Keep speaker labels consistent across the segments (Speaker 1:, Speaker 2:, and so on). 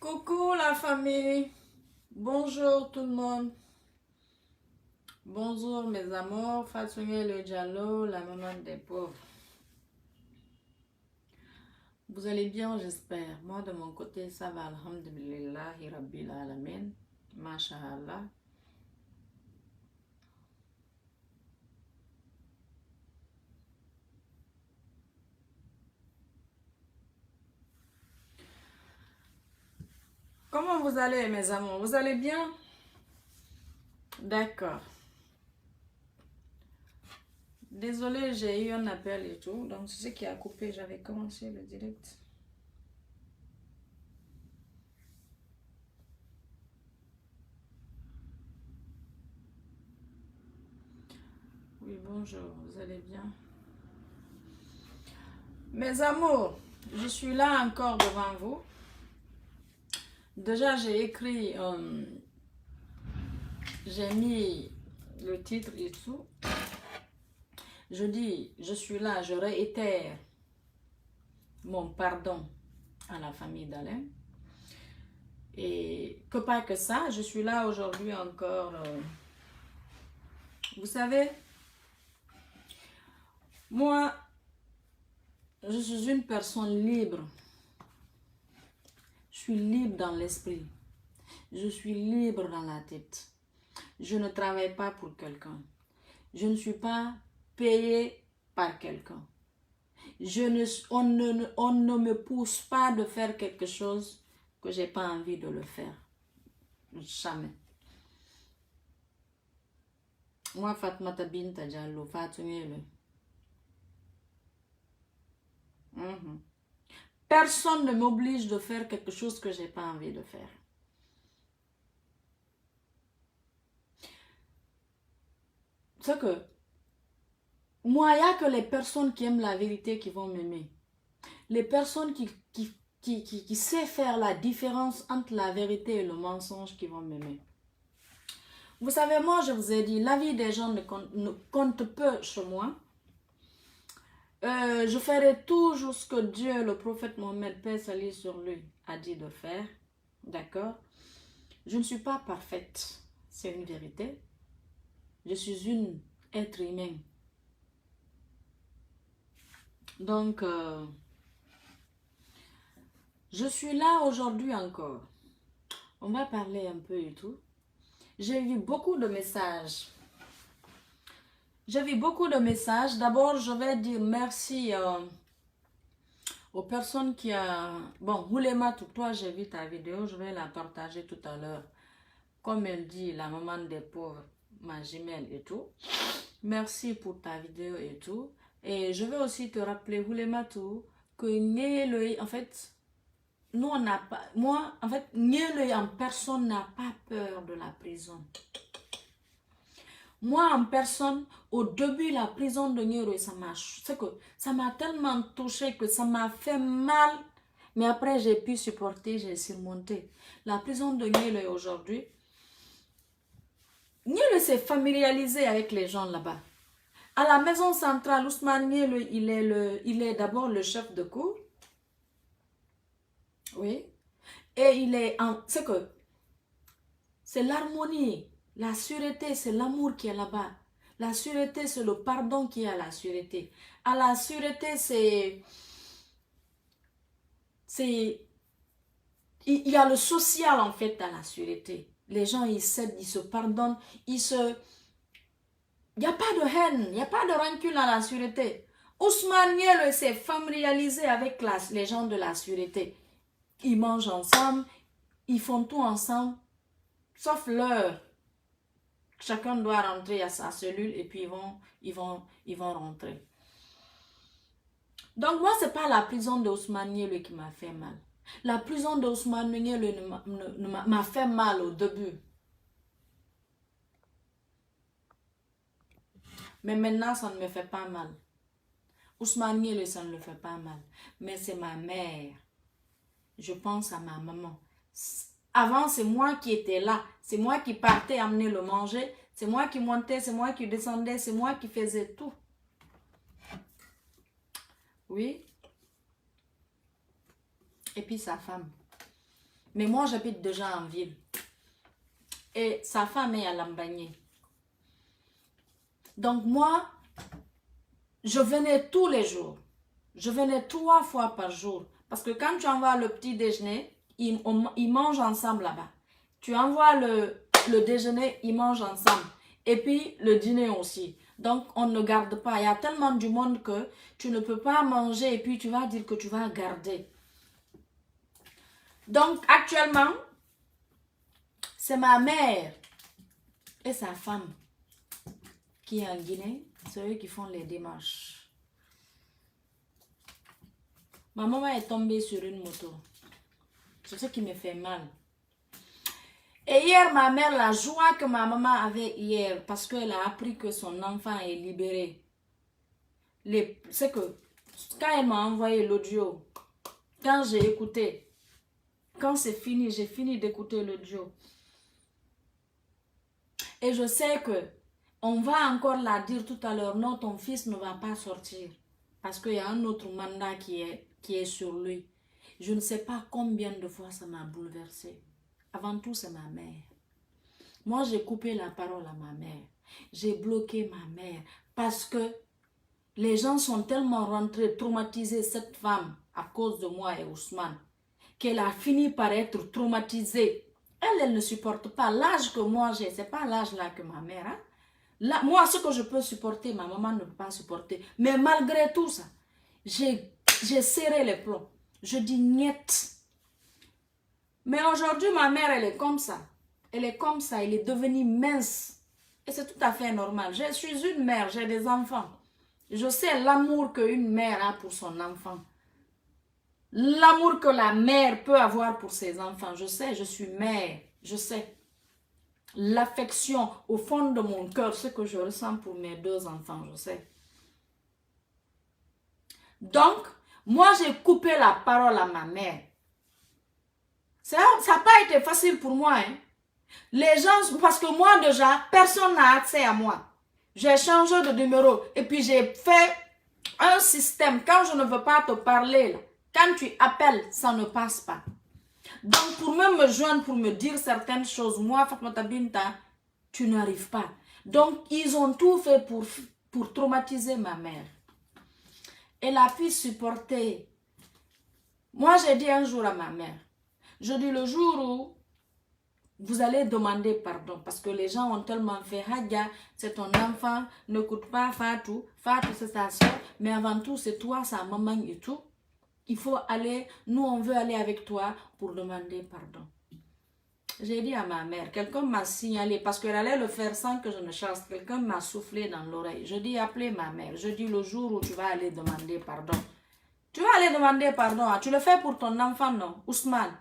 Speaker 1: Coucou la famille, bonjour tout le monde, bonjour mes amours, Fatouye le Diallo, la maman des pauvres. Vous allez bien, j'espère. Moi de mon côté, ça va, alhamdulillahi rabbil alamin, masha'Allah. Comment vous allez mes amours? Vous allez bien? D'accord. Désolée, j'ai eu un appel et tout, donc c'est ce qui a coupé, j'avais commencé le direct. Oui, bonjour, vous allez bien? Mes amours, je suis là encore devant vous. Déjà, j'ai écrit, j'ai mis le titre et tout. Je dis, je suis là, je réitère mon pardon à la famille d'Alain. Et que pas que ça, je suis là aujourd'hui encore. Vous savez, moi, je suis une personne libre. Je suis libre dans l'esprit. Je suis libre dans la tête. Je ne travaille pas pour quelqu'un. Je ne suis pas payé par quelqu'un. On ne me pousse pas de faire quelque chose que je n'ai pas envie de le faire. Jamais. Moi, Fatmata Binta Diallo, Fatouye. Personne ne m'oblige de faire quelque chose que je n'ai pas envie de faire. C'est que moi, il n'y a que les personnes qui aiment la vérité qui vont m'aimer. Les personnes qui savent faire la différence entre la vérité et le mensonge qui vont m'aimer. Vous savez, moi, je vous ai dit, la vie des gens ne compte peu chez moi. Je ferai toujours ce que Dieu, le prophète Mohammed, paix salut sur lui, a dit de faire. D'accord? Je ne suis pas parfaite, c'est une vérité. Je suis une être humain. Donc, je suis là aujourd'hui encore. On va parler un peu et tout. J'ai vu beaucoup de messages. J'ai vu beaucoup de messages. D'abord, je vais dire merci aux personnes qui ont... Bon, Houlema, toi, j'ai vu ta vidéo. Je vais la partager tout à l'heure. Comme elle dit, la maman des pauvres, ma jumelle et tout. Merci pour ta vidéo et tout. Et je vais aussi te rappeler, Houlema, tout, que en fait, nous, on n'a pas... Moi, en fait, en personne n'a pas peur de la prison. Moi, en personne, au début, la prison de Nyoro, ça m'a tellement touché que ça m'a fait mal. Mais après, j'ai pu supporter, j'ai surmonté. La prison de Nyoro aujourd'hui, Nyoro s'est familiarisé avec les gens là-bas. À la maison centrale, Ousmane Nyoro, il est d'abord le chef de cour. Oui. Et il est en... C'est que c'est l'harmonie. La sûreté, c'est l'amour qui est là-bas. La sûreté, c'est le pardon qui est à la sûreté. À la sûreté, c'est... Il y a le social, en fait, à la sûreté. Les gens, ils s'aident, ils se pardonnent, Il n'y a pas de haine, il n'y a pas de rancune à la sûreté. Ousmane Niel s'est familiarisé avec les gens de la sûreté. Ils mangent ensemble, ils font tout ensemble, sauf l'heure. Chacun doit rentrer à sa cellule et puis ils vont rentrer. Donc moi, ce n'est pas la prison d'Ousmane Niel qui m'a fait mal. La prison d'Ousmane Niel m'a fait mal au début. Mais maintenant, ça ne me fait pas mal. Ousmane Niel, ça ne le fait pas mal. Mais c'est ma mère. Je pense à ma maman. Avant, c'est moi qui étais là. C'est moi qui partais amener le manger. C'est moi qui montais, c'est moi qui descendais, c'est moi qui faisais tout. Oui. Et puis sa femme. Mais moi, j'habite déjà en ville. Et sa femme est à Lambagne. Donc moi, je venais tous les jours. Je venais 3 fois par jour. Parce que quand tu envoies le petit déjeuner, ils mangent ensemble là-bas. Tu envoies le déjeuner, ils mangent ensemble. Et puis le dîner aussi. Donc on ne garde pas. Il y a tellement du monde que tu ne peux pas manger et puis tu vas dire que tu vas garder. Donc actuellement, c'est ma mère et sa femme qui est en Guinée. C'est eux qui font les démarches. Ma maman est tombée sur une moto. C'est ce qui me fait mal. Et hier, ma mère, la joie que ma maman avait hier, parce qu'elle a appris que son enfant est libéré. C'est que quand elle m'a envoyé l'audio, quand j'ai écouté, quand c'est fini, j'ai fini d'écouter l'audio. Et je sais que on va encore la dire tout à l'heure, non, ton fils ne va pas sortir. Parce qu'il y a un autre mandat qui est sur lui. Je ne sais pas combien de fois ça m'a bouleversée. Avant tout, c'est ma mère. Moi, j'ai coupé la parole à ma mère. J'ai bloqué ma mère. Parce que les gens sont tellement rentrés, traumatisés, cette femme, à cause de moi et Ousmane, qu'elle a fini par être traumatisée. Elle ne supporte pas l'âge que moi j'ai. C'est pas l'âge là que ma mère a. Là, moi, ce que je peux supporter, ma maman ne peut pas supporter. Mais malgré tout ça, j'ai serré les plombs. Je dis niet. Mais aujourd'hui, ma mère, elle est comme ça. Elle est comme ça, elle est devenue mince. Et c'est tout à fait normal. Je suis une mère, j'ai des enfants. Je sais l'amour qu'une mère a pour son enfant. L'amour que la mère peut avoir pour ses enfants. Je sais, je suis mère. Je sais. L'affection au fond de mon cœur, ce que je ressens pour mes 2 enfants, je sais. Donc, moi, j'ai coupé la parole à ma mère. Ça n'a pas été facile pour moi. Hein. Les gens, parce que moi déjà, personne n'a accès à moi. J'ai changé de numéro et puis j'ai fait un système. Quand je ne veux pas te parler, là, quand tu appelles, ça ne passe pas. Donc pour même me joindre, pour me dire certaines choses, moi, Fatmata Binta, tu n'arrives pas. Donc ils ont tout fait pour traumatiser ma mère. Elle a pu supporter. Moi, j'ai dit un jour à ma mère, je dis le jour où vous allez demander pardon parce que les gens ont tellement fait Hadja, c'est ton enfant, n'écoute pas Fatou, Fatou c'est sa soeur, mais avant tout c'est toi, sa maman et tout. Il faut aller, nous on veut aller avec toi pour demander pardon. J'ai dit à ma mère, quelqu'un m'a signalé parce qu'elle allait le faire sans que je ne chasse, quelqu'un m'a soufflé dans l'oreille. Je dis appelez ma mère, je dis le jour où tu vas aller demander pardon. Tu vas aller demander pardon, tu le fais pour ton enfant non, Ousmane.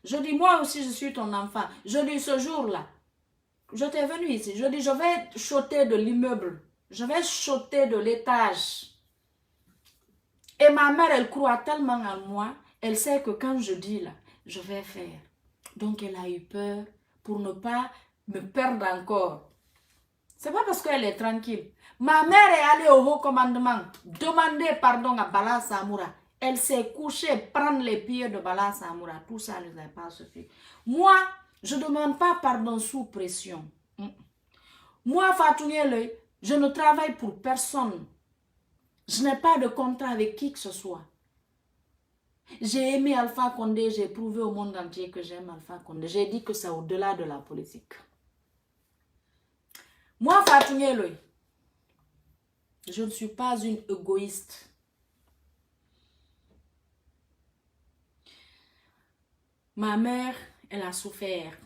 Speaker 1: Je dis, moi aussi, je suis ton enfant. Je dis, ce jour-là, je t'ai venu ici. Je dis, je vais sauter de l'immeuble. Je vais sauter de l'étage. Et ma mère, elle croit tellement en moi. Elle sait que quand je dis là, je vais faire. Donc, elle a eu peur pour ne pas me perdre encore. C'est pas parce qu'elle est tranquille. Ma mère est allée au haut commandement demander pardon à Bala Samoura. Elle s'est couchée, prendre les pieds de Bala Samoura. Tout ça ne les a pas suffi. Moi, je ne demande pas pardon sous pression. Moi, Fatou Niele, je ne travaille pour personne. Je n'ai pas de contrat avec qui que ce soit. J'ai aimé Alpha Condé, j'ai prouvé au monde entier que j'aime Alpha Condé. J'ai dit que c'est au-delà de la politique. Moi, Fatou Niele, je ne suis pas une égoïste. Ma mère, elle a souffert.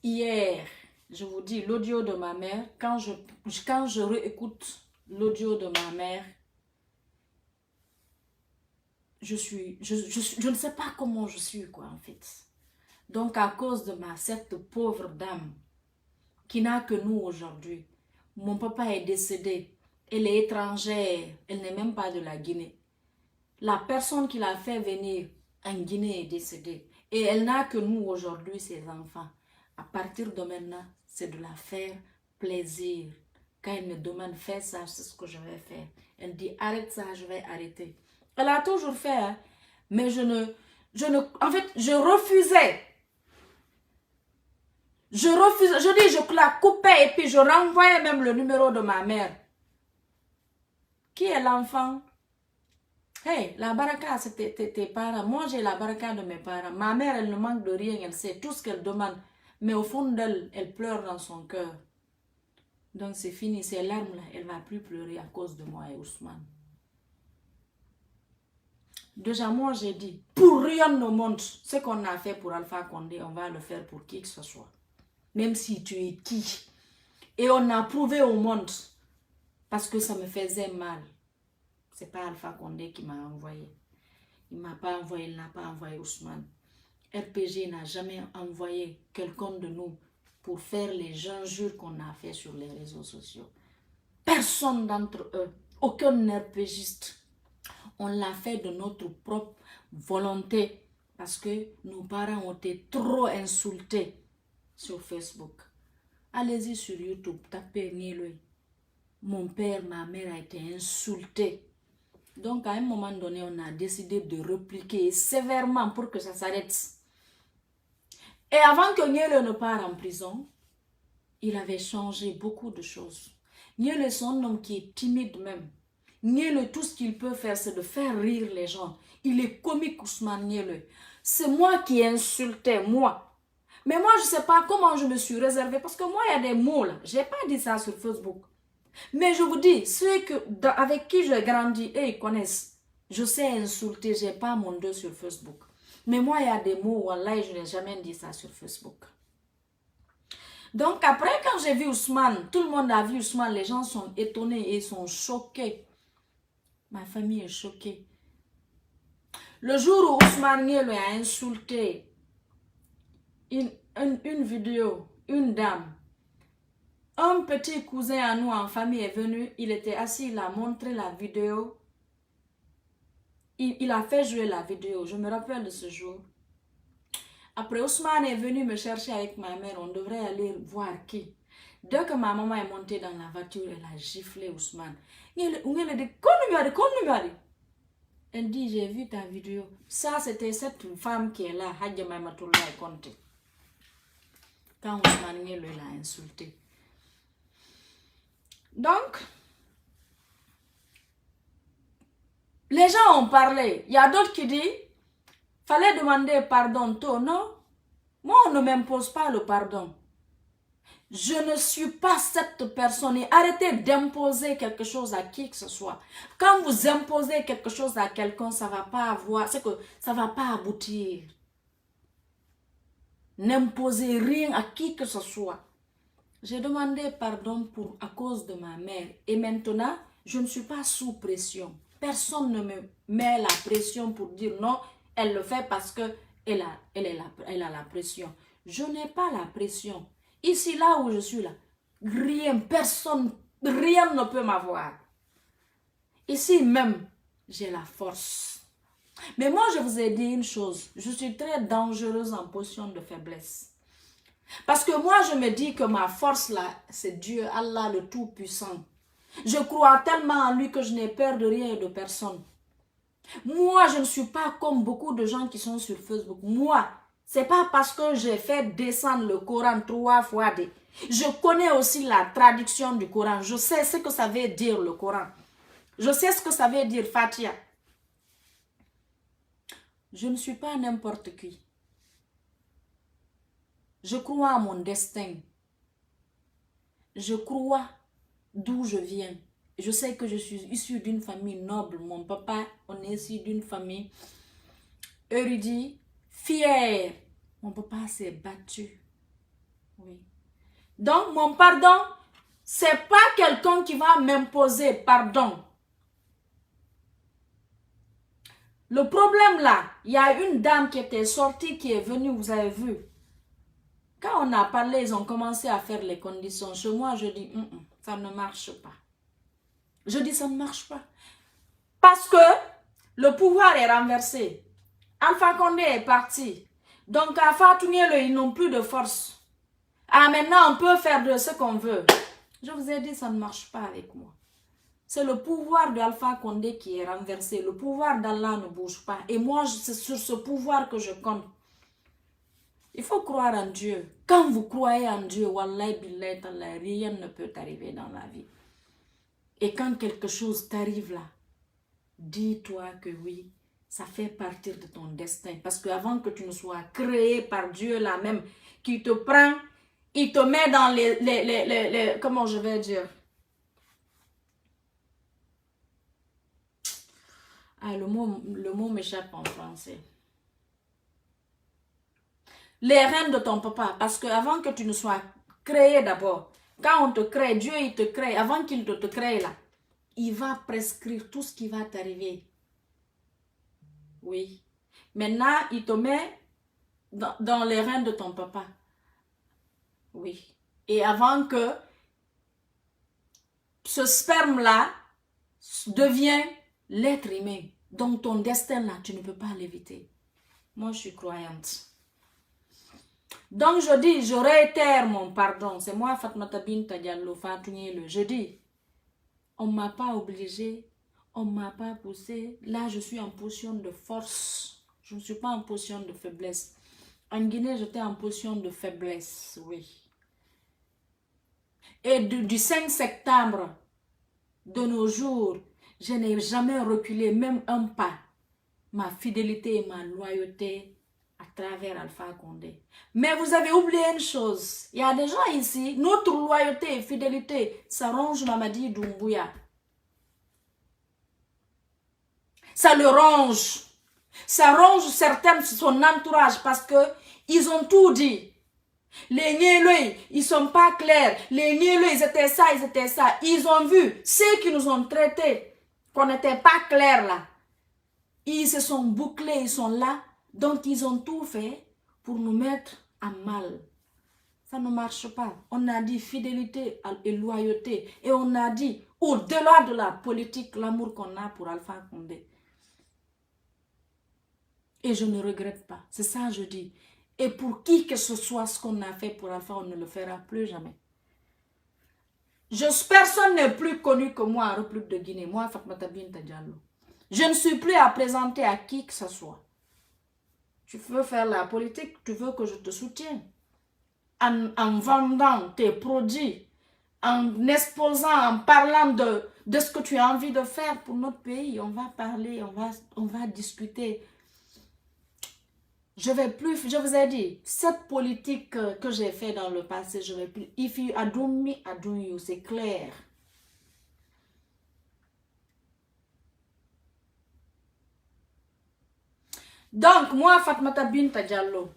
Speaker 1: Hier, je vous dis, l'audio de ma mère, quand je réécoute l'audio de ma mère, je ne sais pas comment je suis, quoi, en fait. Donc, à cause de cette pauvre dame, qui n'a que nous aujourd'hui, mon papa est décédé, elle est étrangère, elle n'est même pas de la Guinée. La personne qui l'a fait venir en Guinée est décédée. Et elle n'a que nous aujourd'hui, ses enfants. À partir de maintenant, c'est de la faire plaisir. Quand elle me demande fais ça, c'est ce que je vais faire. Elle dit arrête ça, je vais arrêter. Elle a toujours fait, hein, mais je En fait, je refusais. Je la coupais et puis je renvoyais même le numéro de ma mère. Qui est l'enfant? Hey, la baraka, c'est tes parents. Moi, j'ai la baraka de mes parents. Ma mère, elle ne manque de rien, elle sait tout ce qu'elle demande. Mais au fond d'elle, elle pleure dans son cœur. Donc, c'est fini. Ces larmes-là, elle ne va plus pleurer à cause de moi et Ousmane. Déjà, moi, j'ai dit, pour rien au monde, ce qu'on a fait pour Alpha Condé, on va le faire pour qui que ce soit. Même si tu es qui. Et on a prouvé au monde, parce que ça me faisait mal. C'est pas Alpha Condé qui m'a envoyé. Il ne m'a pas envoyé, il n'a pas envoyé Ousmane. RPG n'a jamais envoyé quelqu'un de nous pour faire les injures qu'on a fait sur les réseaux sociaux. Personne d'entre eux, aucun RPGiste. On l'a fait de notre propre volonté parce que nos parents ont été trop insultés sur Facebook. Allez-y sur YouTube, tapez Nieloi. Mon père, ma mère a été insultés. Donc à un moment donné, on a décidé de répliquer sévèrement pour que ça s'arrête. Et avant que Nieloi ne parte en prison, il avait changé beaucoup de choses. Nieloi, c'est un homme qui est timide même. Nieloi, tout ce qu'il peut faire, c'est de faire rire les gens. Il est comique, Ousmane Nieloi. C'est moi qui insultais, moi. Mais moi, je ne sais pas comment je me suis réservée. Parce que moi, il y a des mots là. Je n'ai pas dit ça sur Facebook. Mais je vous dis, ceux avec qui j'ai grandi, et ils connaissent. Je sais insulter, je n'ai pas mon dos sur Facebook. Mais moi, il y a des mots, wallah, je n'ai jamais dit ça sur Facebook. Donc après, quand j'ai vu Ousmane, tout le monde a vu Ousmane, les gens sont étonnés et sont choqués. Ma famille est choquée. Le jour où Ousmane Nieloi a insulté une vidéo, une dame, un petit cousin à nous en famille est venu, il était assis, il a montré la vidéo. Il a fait jouer la vidéo, je me rappelle de ce jour. Après, Ousmane est venu me chercher avec ma mère, on devrait aller voir qui. Dès que ma maman est montée dans la voiture, elle a giflé Ousmane. Elle dit, j'ai vu ta vidéo. Ça, c'était cette femme qui est là, Hadja Maïmatoula Konté. Quand Ousmane Nieloi l'a insulté. Donc, les gens ont parlé. Il y a d'autres qui disent, fallait demander pardon tôt. Non, moi on ne m'impose pas le pardon. Je ne suis pas cette personne. Et arrêtez d'imposer quelque chose à qui que ce soit. Quand vous imposez quelque chose à quelqu'un, ça ne va pas avoir, c'est que ça ne va pas aboutir. N'imposez rien à qui que ce soit. J'ai demandé pardon à cause de ma mère. Et maintenant, je ne suis pas sous pression. Personne ne me met la pression pour dire non, elle le fait parce qu'elle a la pression. Je n'ai pas la pression. Ici, là où je suis là, personne, rien ne peut m'avoir. Ici même, j'ai la force. Mais moi, je vous ai dit une chose. Je suis très dangereuse en position de faiblesse. Parce que moi, je me dis que ma force là, c'est Dieu, Allah le Tout-Puissant. Je crois tellement en lui que je n'ai peur de rien et de personne. Moi, je ne suis pas comme beaucoup de gens qui sont sur Facebook. Moi, c'est pas parce que j'ai fait descendre le Coran 3 fois. Je connais aussi la traduction du Coran. Je sais ce que ça veut dire le Coran. Je sais ce que ça veut dire Fatiha. Je ne suis pas n'importe qui. Je crois à mon destin. Je crois d'où je viens. Je sais que je suis issue d'une famille noble. Mon papa, on est issu d'une famille érudite, fière. Mon papa s'est battu. Oui. Donc, mon pardon, c'est pas quelqu'un qui va m'imposer pardon. Le problème là, il y a une dame qui était sortie, qui est venue, vous avez vu. Quand on a parlé, ils ont commencé à faire les conditions. Chez moi, je dis, ça ne marche pas. Je dis, ça ne marche pas. Parce que le pouvoir est renversé. Alpha Condé est parti. Donc, à Fatou Nieloi, ils n'ont plus de force. Ah, maintenant, on peut faire de ce qu'on veut. Je vous ai dit, ça ne marche pas avec moi. C'est le pouvoir de Alpha Condé qui est renversé. Le pouvoir d'Allah ne bouge pas. Et moi, c'est sur ce pouvoir que je compte. Il faut croire en Dieu. Quand vous croyez en Dieu, wallahi billahi ta'ala, rien ne peut t'arriver dans la vie. Et quand quelque chose t'arrive là, dis-toi que oui, ça fait partie de ton destin. Parce qu'avant que tu ne sois créé par Dieu là même, qui te prend, il te met dans les comment je vais dire? Ah, le mot m'échappe en français. Les rênes de ton papa. Parce que avant que tu ne sois créé d'abord, quand on te crée, Dieu il te crée, avant qu'il te crée là, il va prescrire tout ce qui va t'arriver. Oui. Maintenant, il te met dans les rênes de ton papa. Oui. Et avant que ce sperme-là devienne l'être humain. Donc ton destin là, tu ne peux pas l'éviter. Moi, je suis croyante. Donc je dis, je réitère mon pardon. C'est moi, Fatmata Binta Diallo, Fatounyele. Je dis, on ne m'a pas obligé, on ne m'a pas poussé. Là, je suis en position de force. Je ne suis pas en position de faiblesse. En Guinée, j'étais en position de faiblesse, oui. Et du 5 septembre de nos jours, je n'ai jamais reculé, même un pas. Ma fidélité et ma loyauté à travers Alpha Condé. Mais vous avez oublié une chose. Il y a des gens ici, notre loyauté et fidélité, ça ronge Mamadi Doumbouya. Ça le ronge. Ça ronge certains de son entourage parce que ils ont tout dit. Les Nieleux, ils sont pas clairs. Les Nieleux, ils étaient ça, ils étaient ça. Ils ont vu ceux qui nous ont traités, qu'on n'était pas clairs là. Ils se sont bouclés, ils sont là. Donc, ils ont tout fait pour nous mettre à mal. Ça ne marche pas. On a dit fidélité et loyauté. Et on a dit, au-delà de la politique, l'amour qu'on a pour Alpha Condé. Et je ne regrette pas. C'est ça je dis. Et pour qui que ce soit ce qu'on a fait pour Alpha, on ne le fera plus jamais. Personne n'est plus connu que moi en République de Guinée. Moi, Fatmata Binta Diallo. Je ne suis plus à présenter à qui que ce soit. Tu veux faire la politique, tu veux que je te soutienne. En vendant tes produits, en exposant, en parlant de ce que tu as envie de faire pour notre pays. On va parler, on va discuter. Je vous ai dit, cette politique que j'ai fait dans le passé, je vais plus. If you adore me, adore you, c'est clair. Donc, moi, Fatmata Binta Diallo,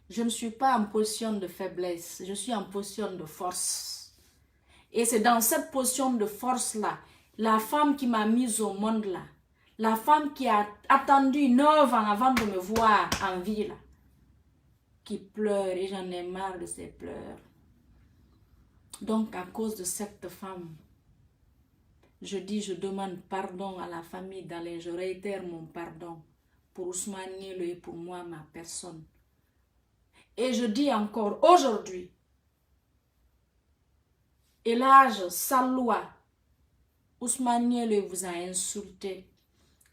Speaker 1: je ne suis pas en position de faiblesse, je suis en position de force. Et c'est dans cette position de force-là, la femme qui m'a mise au monde là, la femme qui a attendu 9 ans avant de me voir en vie là, qui pleure et j'en ai marre de ses pleurs. Donc à cause de cette femme, je dis, je demande pardon à la famille d'Alain, je réitère mon pardon pour Ousmane Nielo et pour moi, ma personne. Et je dis encore aujourd'hui, Elhadj Salloua, Ousmane Nielo vous a insulté.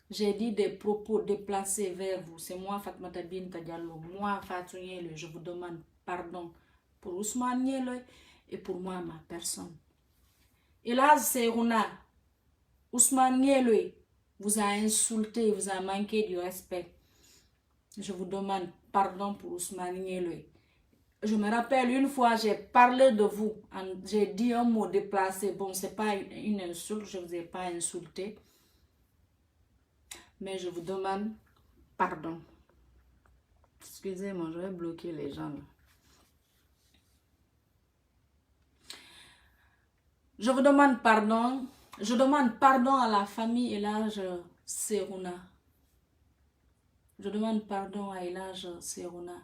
Speaker 1: J'ai dit des propos déplacés vers vous. C'est moi, Fatmata Binta Diallo. Moi, Fatou Nielo, je vous demande pardon pour Ousmane Nielo et pour moi, ma personne. Elhadj Serouna, Ousmane Nielo vous a insulté, vous a manqué du respect. Je vous demande pardon pour Ousmane Nielo. Je me rappelle une fois, j'ai parlé de vous. J'ai dit un mot déplacé. Bon, ce n'est pas une insulte, je ne vous ai pas insulté. Mais je vous demande pardon. Excusez-moi, je vais bloquer les gens. Je vous demande pardon. Je demande pardon à la famille Elhadj Serouna. Je demande pardon à Elhadj Serouna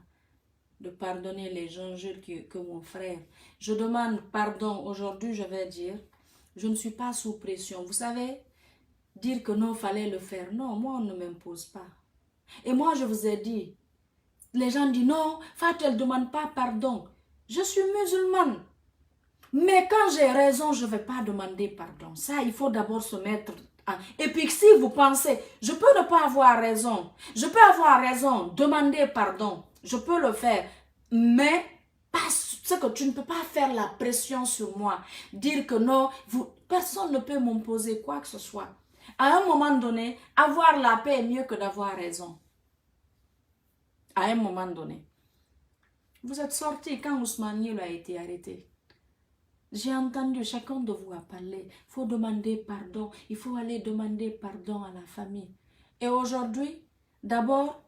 Speaker 1: de pardonner les injures que mon frère. Je demande pardon. Aujourd'hui, je vais dire, je ne suis pas sous pression. Vous savez, dire que non, il fallait le faire. Non, moi, on ne m'impose pas. Et moi, je vous ai dit, les gens disent non, Fatou, elle ne demande pas pardon. Je suis musulmane. Mais quand j'ai raison, je ne vais pas demander pardon. Ça, il faut d'abord se mettre... Et puis si vous pensez, je peux ne pas avoir raison. Je peux avoir raison, demander pardon. Je peux le faire. Mais c'est que tu ne peux pas faire la pression sur moi. Dire que non, personne ne peut m'imposer quoi que ce soit. À un moment donné, avoir la paix est mieux que d'avoir raison. À un moment donné. Vous êtes sortis quand Ousmane Niel a été arrêté. J'ai entendu chacun de vous a parlé. Il faut demander pardon. Il faut aller demander pardon à la famille. Et aujourd'hui, d'abord,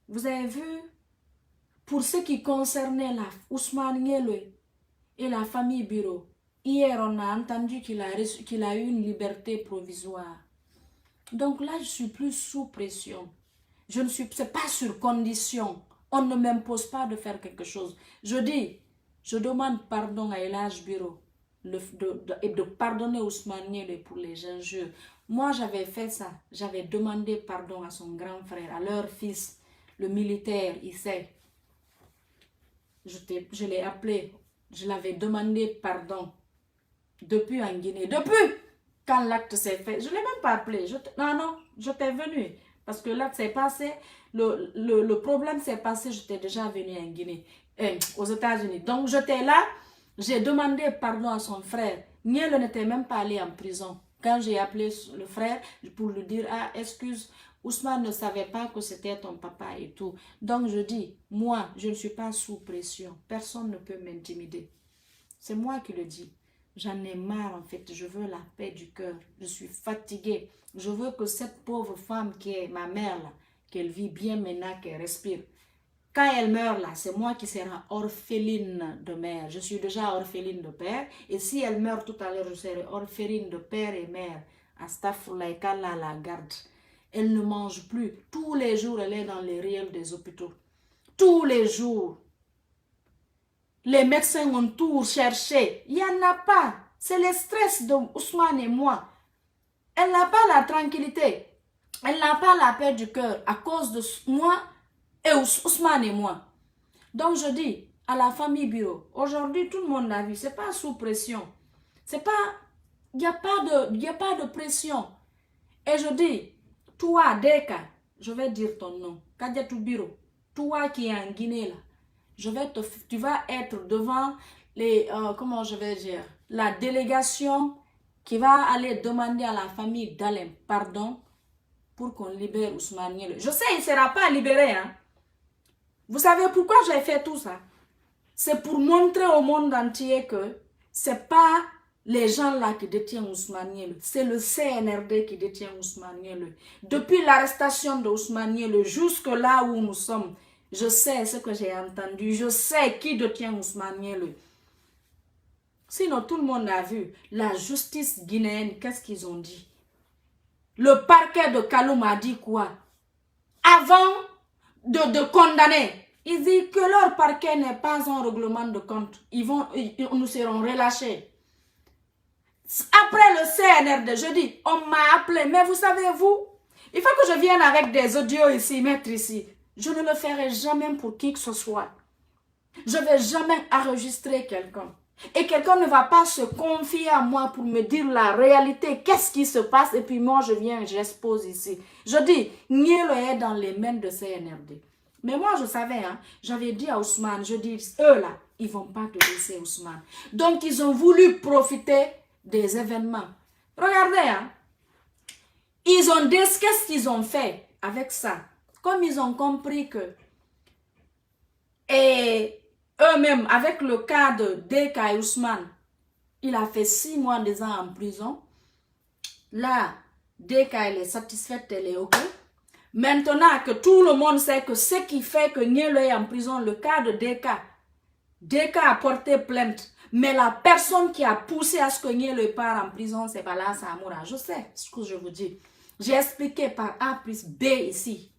Speaker 1: vous avez vu, pour ce qui concernait Ousmane Niel et la famille Biro, hier on a entendu qu'il a eu une liberté provisoire. Donc là, je suis plus sous pression. C'est pas sur condition. On ne m'impose pas de faire quelque chose. Je dis, je demande pardon à Elhadji Biro et de pardonner Ousmane Niel pour les injures. Moi, j'avais fait ça. J'avais demandé pardon à son grand frère, à leur fils, le militaire, il sait. Je l'ai appelé. Je l'avais demandé pardon. Depuis en Guinée. Depuis quand l'acte s'est fait. Je ne l'ai même pas appelé. Non, j'étais venue. Parce que l'acte s'est passé. Le problème s'est passé. J'étais déjà venue en Guinée. Aux États-Unis. Donc j'étais là. J'ai demandé pardon à son frère. Niel n'était même pas allé en prison. Quand j'ai appelé le frère pour lui dire, ah, excuse, Ousmane ne savait pas que c'était ton papa et tout. Donc je dis, moi, je ne suis pas sous pression. Personne ne peut m'intimider. C'est moi qui le dis. J'en ai marre en fait. Je veux la paix du cœur. Je suis fatiguée. Je veux que cette pauvre femme qui est ma mère là, qu'elle vit bien maintenant, qu'elle respire. Quand elle meurt là, c'est moi qui serai orpheline de mère. Je suis déjà orpheline de père. Et si elle meurt tout à l'heure, je serai orpheline de père et mère. Astaghfirullah, qu'Allah la garde. Elle ne mange plus. Tous les jours, elle est dans les réels des hôpitaux. Tous les jours. Les médecins ont tout cherché. Il n'y en a pas. C'est le stress de Ousmane et moi. Elle n'a pas la tranquillité. Elle n'a pas la paix du cœur à cause de moi et Ousmane et moi. Donc je dis à la famille Biro, aujourd'hui tout le monde l'a vu, c'est pas sous pression. C'est pas, il n'y a pas de pression. Et je dis, toi Deka, je vais dire ton nom, Kadiatou Biro, toi qui es en Guinée là, tu vas être devant les, comment je vais dire, la délégation qui va aller demander à la famille d'Alem pardon pour qu'on libère Ousmane Niel. Je sais, il ne sera pas libéré. Hein. Vous savez pourquoi j'ai fait tout ça? C'est pour montrer au monde entier que ce n'est pas les gens là qui détiennent Ousmane Niel. C'est le CNRD qui détient Ousmane Niel. Depuis l'arrestation de Ousmane Niel jusque là où nous sommes, je sais ce que j'ai entendu. Je sais qui détient Ousmane Niel. Sinon, tout le monde a vu. La justice guinéenne, qu'est-ce qu'ils ont dit? Le parquet de Kaloum a dit quoi? Avant de condamner, ils disent que leur parquet n'est pas un règlement de compte. Nous serons relâchés. Après le CNRD, je dis, on m'a appelé. Mais vous savez, il faut que je vienne avec des audios ici, mettre ici. Je ne le ferai jamais pour qui que ce soit. Je ne vais jamais enregistrer quelqu'un. Et quelqu'un ne va pas se confier à moi pour me dire la réalité, qu'est-ce qui se passe, et puis moi je viens, j'expose ici. Je dis, Niel est dans les mains de CNRD. Mais moi je savais, hein, j'avais dit à Ousmane, je dis, eux là, ils ne vont pas te laisser Ousmane. Donc ils ont voulu profiter des événements. Regardez, hein, qu'est-ce qu'ils ont fait avec ça? Comme ils ont compris que, et eux-mêmes, avec le cas de Deka et Ousmane, il a fait 6 mois déjà en prison. Là, Deka, elle est satisfaite, elle est OK. Maintenant que tout le monde sait que ce qui fait que Niel est en prison, le cas de Deka, Deka a porté plainte. Mais la personne qui a poussé à ce que Niel parte en prison, c'est Bala Samoura. Je sais ce que je vous dis. J'ai expliqué par A plus B ici.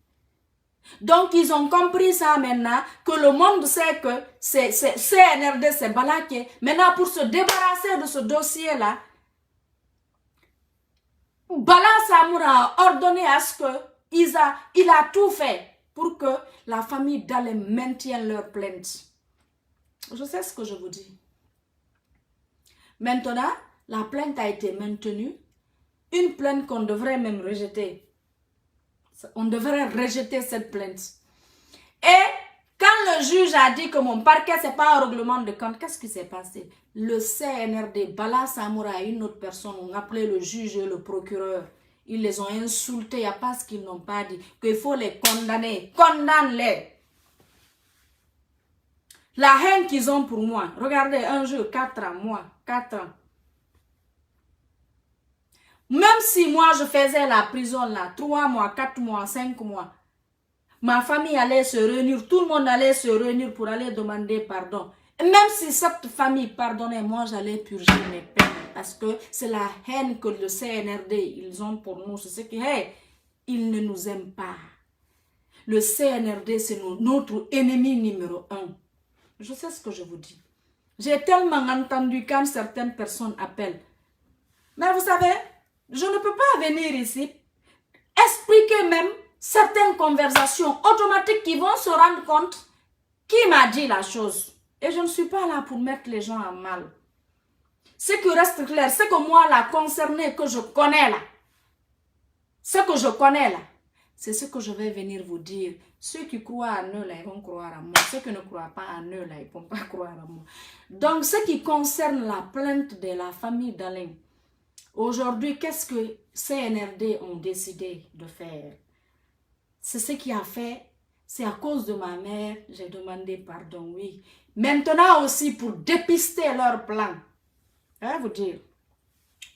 Speaker 1: Donc, ils ont compris ça maintenant, que le monde sait que c'est CNRD, c'est Balaké. Maintenant, pour se débarrasser de ce dossier-là, Bala Samoura a ordonné à ce que il a tout fait pour que la famille d'Alem maintienne leur plainte. Je sais ce que je vous dis. Maintenant, la plainte a été maintenue. Une plainte qu'on devrait même rejeter. On devrait rejeter cette plainte. Et quand le juge a dit que mon parquet, ce n'est pas un règlement de compte, qu'est-ce qui s'est passé? Le CNRD, Bala Samoura et une autre personne ont appelé le juge et le procureur. Ils les ont insultés, il n'y a pas ce qu'ils n'ont pas dit. Qu'il faut les condamner. Condamne-les. La haine qu'ils ont pour moi. Regardez, un jour, 4 ans, moi, 4 ans. Même si moi, je faisais la prison là, 3 mois, 4 mois, 5 mois, ma famille allait se réunir, tout le monde allait se réunir pour aller demander pardon. Et même si cette famille pardonnait, moi, j'allais purger mes peines. Parce que c'est la haine que le CNRD, ils ont pour nous. C'est ce qui est, ils ne nous aiment pas. Le CNRD, c'est notre ennemi numéro 1. Je sais ce que je vous dis. J'ai tellement entendu quand certaines personnes appellent. Mais vous savez, je ne peux pas venir ici expliquer même certaines conversations automatiques qui vont se rendre compte qui m'a dit la chose. Et je ne suis pas là pour mettre les gens en mal. Ce qui reste clair, c'est que moi, là, concerné, que je connais là, ce que je connais là, c'est ce que je vais venir vous dire. Ceux qui croient en eux là, ils vont croire en moi. Ceux qui ne croient pas en eux là, ils ne vont pas croire en moi. Donc, ce qui concerne la plainte de la famille d'Alain, aujourd'hui, qu'est-ce que CNRD ont décidé de faire? C'est ce qui a fait, c'est à cause de ma mère, j'ai demandé pardon, oui. Maintenant aussi, pour dépister leur plan, je vais vous dire,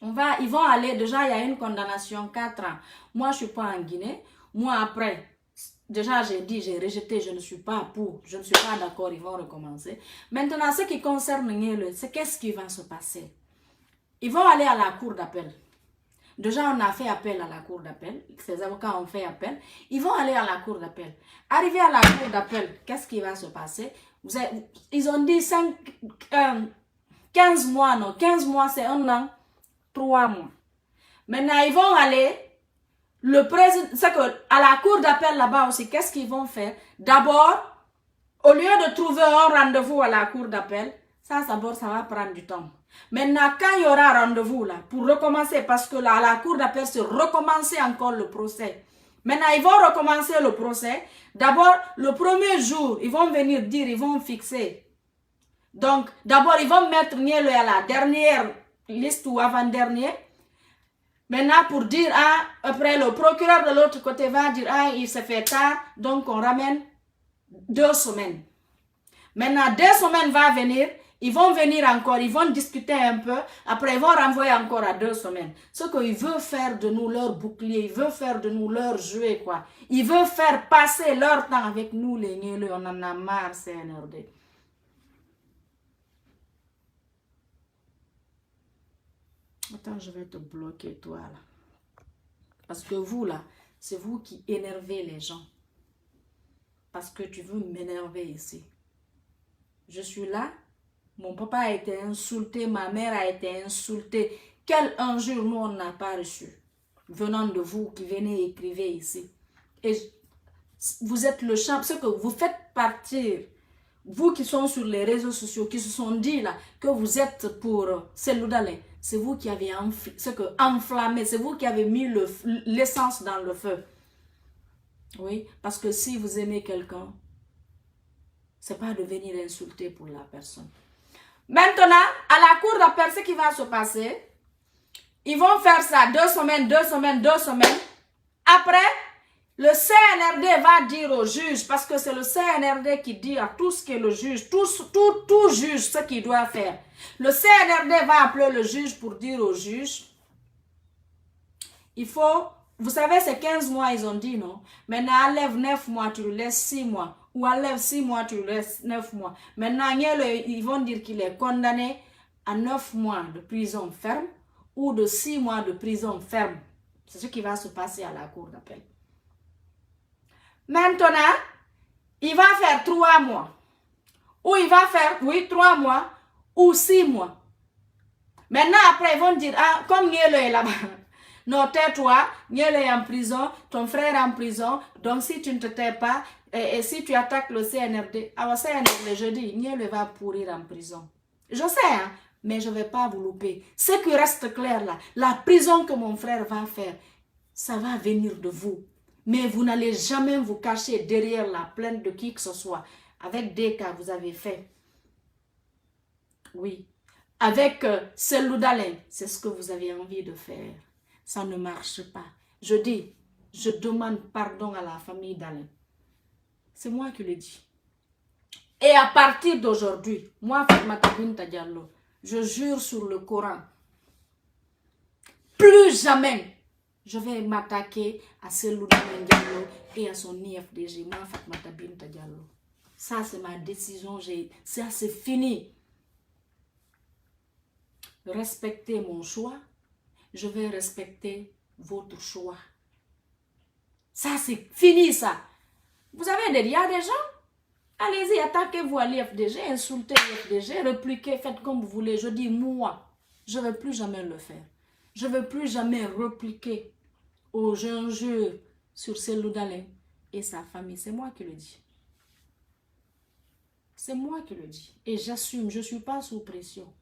Speaker 1: ils vont aller, déjà il y a une condamnation 4 ans. Moi, je ne suis pas en Guinée. Moi, après, déjà j'ai dit, j'ai rejeté, je ne suis pas pour, je ne suis pas d'accord, ils vont recommencer. Maintenant, ce qui concerne Niele, c'est qu'est-ce qui va se passer? Ils vont aller à la cour d'appel. Déjà, on a fait appel à la cour d'appel. Ces avocats ont fait appel. Ils vont aller à la cour d'appel. Arrivé à la cour d'appel, qu'est-ce qui va se passer? Ils ont dit 15 mois, non. 15 mois, c'est 1 an, 3 mois. Maintenant, ils vont aller. Le président, c'est que à la cour d'appel là-bas aussi, qu'est-ce qu'ils vont faire? D'abord, au lieu de trouver un rendez-vous à la cour d'appel, d'abord, ça va prendre du temps. Maintenant, quand il y aura rendez-vous là, pour recommencer, parce que là, à la cour d'appel, c'est recommencer encore le procès. Maintenant, ils vont recommencer le procès. D'abord, le premier jour, ils vont venir dire, ils vont fixer. Donc, d'abord, ils vont mettre Niele à la dernière liste ou avant-dernière. Maintenant, pour dire, après, le procureur de l'autre côté va dire, il se fait tard, donc on ramène 2 semaines. Maintenant, 2 semaines va venir. Ils vont venir encore, ils vont discuter un peu. Après, ils vont renvoyer encore à 2 semaines. Ce qu'ils veulent faire de nous leur bouclier, ils veulent faire de nous leur jouet, quoi. Ils veulent faire passer leur temps avec nous, les Niele. On en a marre, CNRD. Attends, je vais te bloquer, toi, là. Parce que vous, là, c'est vous qui énervez les gens. Parce que tu veux m'énerver ici. Je suis là. Mon papa a été insulté, ma mère a été insultée. Quelle injure nous on n'a pas reçu venant de vous qui venez écrire ici. Et vous êtes le champ, ce que vous faites partir, vous qui sont sur les réseaux sociaux, qui se sont dit là que vous êtes pour Seloudalé, c'est vous qui avez enflammé, c'est vous qui avez mis l'essence dans le feu. Oui, parce que si vous aimez quelqu'un, c'est pas de venir insulter pour la personne. Maintenant, à la cour d'appel, ce qui va se passer, ils vont faire ça 2 semaines, 2 semaines, 2 semaines. Après, le CNRD va dire au juge, parce que c'est le CNRD qui dit à tout ce que le juge, tout juge ce qu'il doit faire. Le CNRD va appeler le juge pour dire au juge, il faut, vous savez, c'est 15 mois, ils ont dit, non? Maintenant, enlève 9 mois, tu le laisses 6 mois. Ou enlève 6 mois, tu le laisses 9 mois. Maintenant, ils vont dire qu'il est condamné à 9 mois de prison ferme ou de 6 mois de prison ferme. C'est ce qui va se passer à la cour d'appel. Maintenant, il va faire 3 mois. Ou il va faire, oui, 3 mois ou 6 mois. Maintenant, après, ils vont dire, comme Niele est là-bas. Non, tais-toi, Niele est en prison, ton frère est en prison. Donc, si tu ne te tais pas, et si tu attaques le CNRD, alors CNRD, je dis, Niele va pourrir en prison. Je sais, mais je ne vais pas vous louper. Ce qui reste clair là, la prison que mon frère va faire, ça va venir de vous. Mais vous n'allez jamais vous cacher derrière la plainte de qui que ce soit. Avec des cas, vous avez fait. Oui. Avec Cellou Dalein, c'est ce que vous avez envie de faire. Ça ne marche pas. Je dis, je demande pardon à la famille Dalein. C'est moi qui le dis. Et à partir d'aujourd'hui, moi, Fatoumata Binta Diallo, je jure sur le Coran, plus jamais je vais m'attaquer à Cellou Dalein Diallo et à son IFDG. Moi, Fatoumata Binta Diallo. Ça, c'est ma décision. Ça, c'est fini. Respectez mon choix. Je vais respecter votre choix. Ça, c'est fini, ça. Vous avez il y a des gens. Allez-y, attaquez-vous à l'IFDG, insultez l'IFDG, répliquez, faites comme vous voulez. Je dis, moi, je ne vais plus jamais le faire. Je ne vais plus jamais répliquer aux enjeux sur Cellou Dalein et sa famille. C'est moi qui le dis. C'est moi qui le dis. Et j'assume, je ne suis pas sous pression.